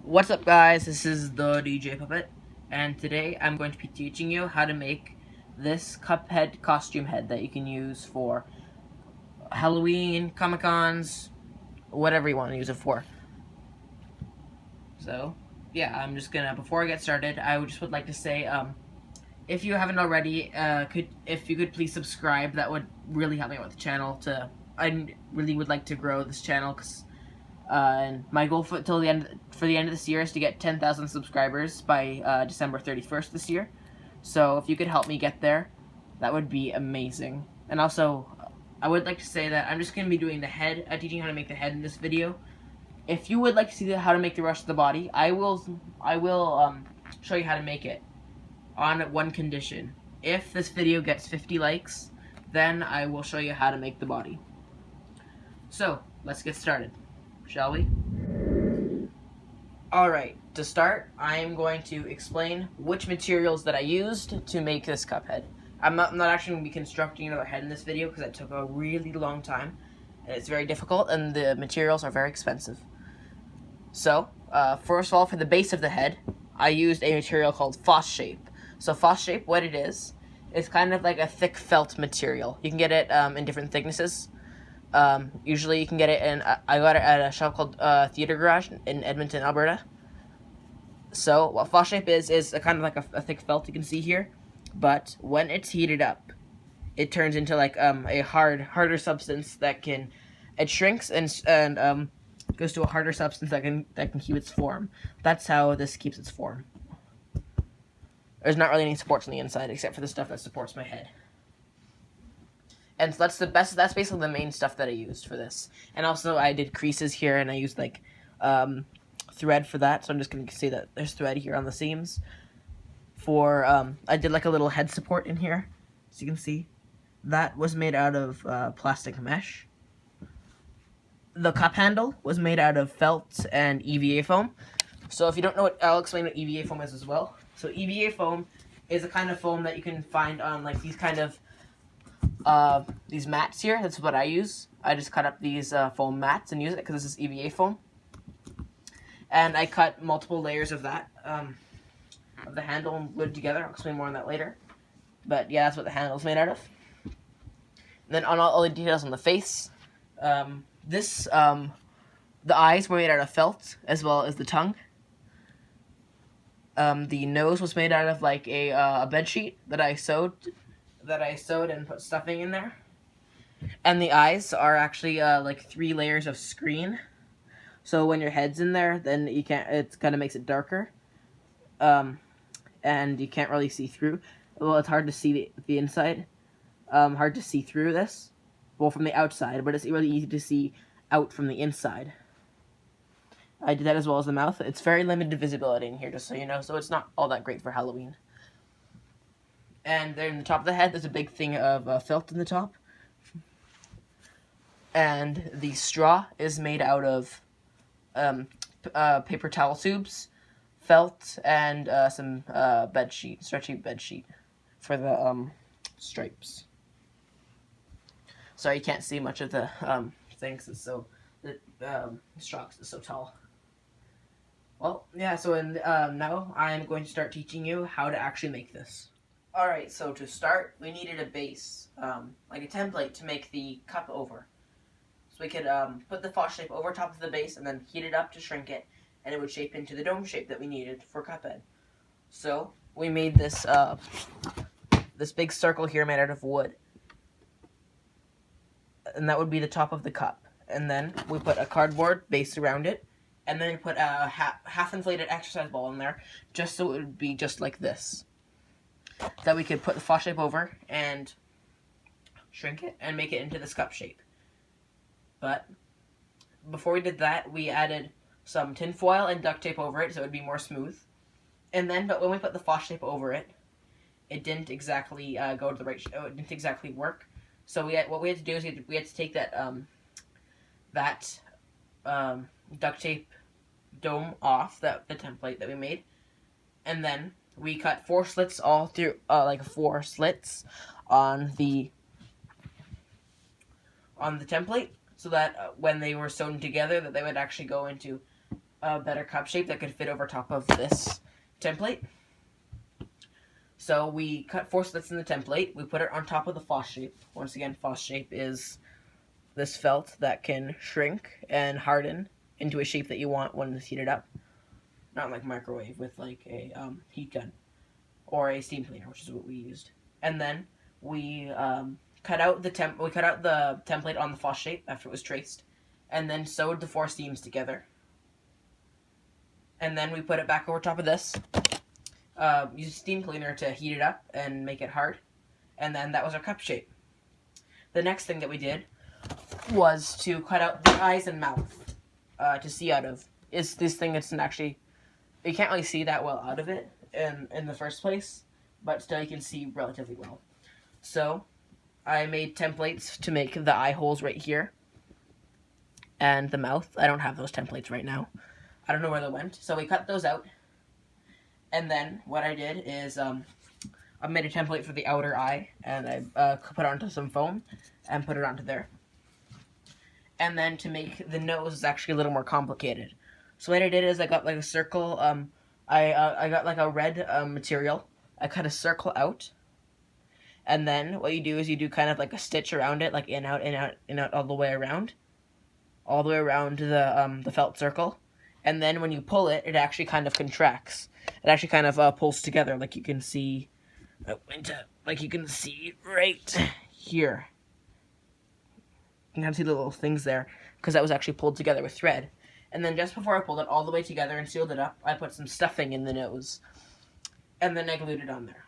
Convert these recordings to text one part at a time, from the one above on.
What's up, guys? This is the DJ Puppet, and today I'm going to be teaching you how to make this Cuphead costume head that you can use for Halloween, Comic-Cons, whatever you want to use it for. So, yeah, I'm just gonna, before I get started, would like to say, if you haven't already, if you could please subscribe, that would really help me out with the channel. I really would like to grow this channel, because and my goal for the end of this year is to get 10,000 subscribers by December 31st this year. So if you could help me get there, that would be amazing. And also, I would like to say that I'm just going to be doing the head, teaching how to make the head in this video. If you would like to see how to make the rest of the body, I will show you how to make it on one condition. If this video gets 50 likes, then I will show you how to make the body. So let's get started, shall we? Alright, to start, I am going to explain which materials that I used to make this cup head. I'm not actually going to be constructing another head in this video because it took a really long time, and it's very difficult, and the materials are very expensive. So, first of all, for the base of the head, I used a material called Phosphape. So Phosphape, what it is kind of like a thick felt material. You can get it in different thicknesses. Usually you can get it in, I got it at a shop called Theater Garage in Edmonton, Alberta. So what Phosphape is a kind of like a thick felt you can see here, but when it's heated up, it turns into like a harder substance it shrinks and goes to a harder substance that can keep its form. That's how this keeps its form. There's not really any supports on the inside except for the stuff that supports my head. And so that's basically the main stuff that I used for this. And also I did creases here, and I used like thread for that, so I'm just going to say that there's thread here on the seams. I did like a little head support in here, so you can see. That was made out of plastic mesh. The cup handle was made out of felt and EVA foam. So if you don't know I'll explain what EVA foam is as well. So EVA foam is a kind of foam that you can find on like these kind of these mats here. That's what I use. I just cut up these foam mats and use it because this is EVA foam. And I cut multiple layers of that, of the handle, and glued together. I'll explain more on that later. But yeah, that's what the handle's made out of. And then on all the details on the face, the eyes were made out of felt, as well as the tongue. The nose was made out of like a bed sheet that I sewed and put stuffing in there. And the eyes are actually like 3 layers of screen. So when your head's in there, then it kind of makes it darker. And you can't really see through. Well, it's hard to see the inside. Hard to see through this. Well, from the outside, but it's really easy to see out from the inside. I did that as well as the mouth. It's very limited visibility in here, just so you know, so it's not all that great for Halloween. And there in the top of the head, there's a big thing of felt in the top. And the straw is made out of paper towel tubes, felt, and some stretchy bed sheet for the stripes. Sorry, you can't see much of the things. The straw is so tall. Well, yeah. So now I'm going to start teaching you how to actually make this. All right. So to start, we needed a base, like a template to make the cup over. So we could put the Phosphape over top of the base and then heat it up to shrink it, and it would shape into the dome shape that we needed for Cuphead. So we made this this big circle here made out of wood, and that would be the top of the cup. And then we put a cardboard base around it, and then we put a half-inflated exercise ball in there, just so it would be just like this. That we could put the Phosphape over and shrink it and make it into this cup shape. But before we did that, we added some tin foil and duct tape over it so it would be more smooth. But when we put the Phosphape over it, it didn't exactly go to the right. It didn't exactly work. So what we had to do is we had to take that duct tape dome off, the template that we made, and then we cut 4 slits all through, like 4 slits on the template, so that when they were sewn together, that they would actually go into a better cup shape that could fit over top of this template. So we cut 4 slits in the template. We put it on top of the Foss shape. Once again, Foss shape is this felt that can shrink and harden into a shape that you want when it's heated up. Not like microwave with like a heat gun or a steam cleaner, which is what we used. And then we cut out the template on the Foss shape after it was traced, and then sewed the 4 seams together. And then we put it back over top of this. Use a steam cleaner to heat it up and make it hard. And then that was our cup shape. The next thing that we did was to cut out the eyes and mouth to see out of. Is this thing that's actually, you can't really see that well out of it in the first place, but still you can see relatively well. So I made templates to make the eye holes right here and the mouth. I don't have those templates right now. I don't know where they went. So we cut those out. And then what I did is I made a template for the outer eye, and I put it onto some foam and put it onto there. And then to make the nose is actually a little more complicated. So what I did is I got like a circle. I got like a red material. I cut a circle out. And then what you do is you do kind of like a stitch around it, like in, out, in, out, in, out, all the way around. All the way around the felt circle. And then when you pull it, it actually kind of contracts. It actually kind of pulls together, like you can see, right here. You can kind of see the little things there, because that was actually pulled together with thread. And then just before I pulled it all the way together and sealed it up, I put some stuffing in the nose. And then I glued it on there.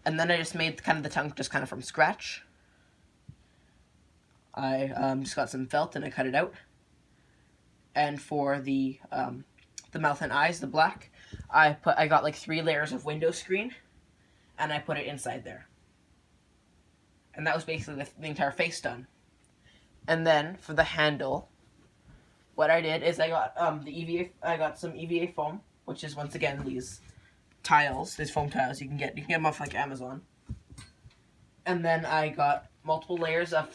And then I just made kind of the tongue just kind of from scratch. I just got some felt and I cut it out. And for the mouth and eyes, the black, I got like 3 layers of window screen, and I put it inside there. And that was basically the entire face done. And then for the handle, what I did is I got some EVA foam, which is once again these foam tiles you can get them off like Amazon. And then I got multiple layers of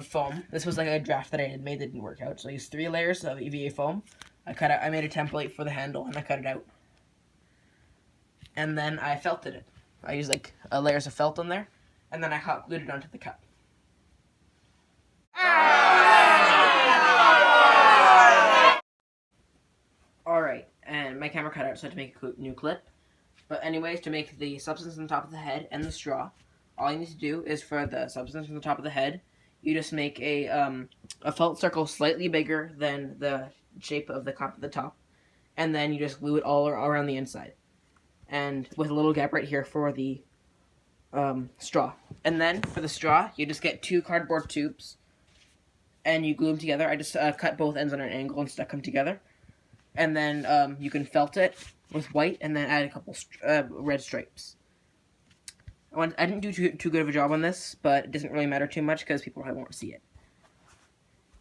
foam. This was like a draft that I had made that didn't work out. So I used 3 layers of EVA foam. I made a template for the handle and I cut it out. And then I felted it. I used like layers of felt on there, and then I hot glued it onto the cup. Alright, and my camera cut out, so I had to make a new clip. But anyways, to make the substance on the top of the head and the straw, all you need to do is for the substance on the top of the head, you just make a felt circle slightly bigger than the shape of the cup at the top, and then you just glue it all around the inside, and with a little gap right here for the straw. And then for the straw, you just get 2 cardboard tubes, and you glue them together. I just cut both ends on an angle and stuck them together, and then you can felt it with white, and then add a couple red stripes. I didn't do too good of a job on this, but it doesn't really matter too much because people probably won't see it.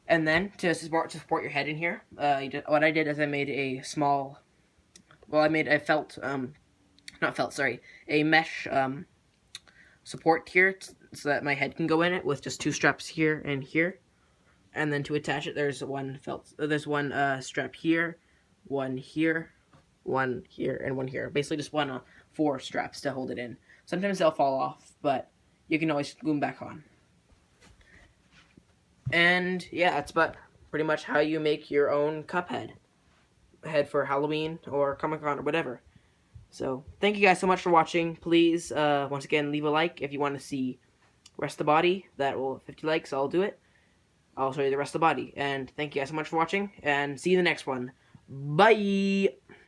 And then to support your head in here, what I did is I made a small, I made a a mesh support here so that my head can go in it with just 2 straps here and here. And then to attach it, there's one strap here, one here, one here, and one here. Basically just 4 straps to hold it in. Sometimes they'll fall off, but you can always glue them back on. And yeah, that's about pretty much how you make your own Cuphead head for Halloween or Comic-Con or whatever. So thank you guys so much for watching. Please, once again, leave a like if you want to see the rest of the body. That will 50 likes, I'll do it. I'll show you the rest of the body. And thank you guys so much for watching, and see you in the next one. Bye!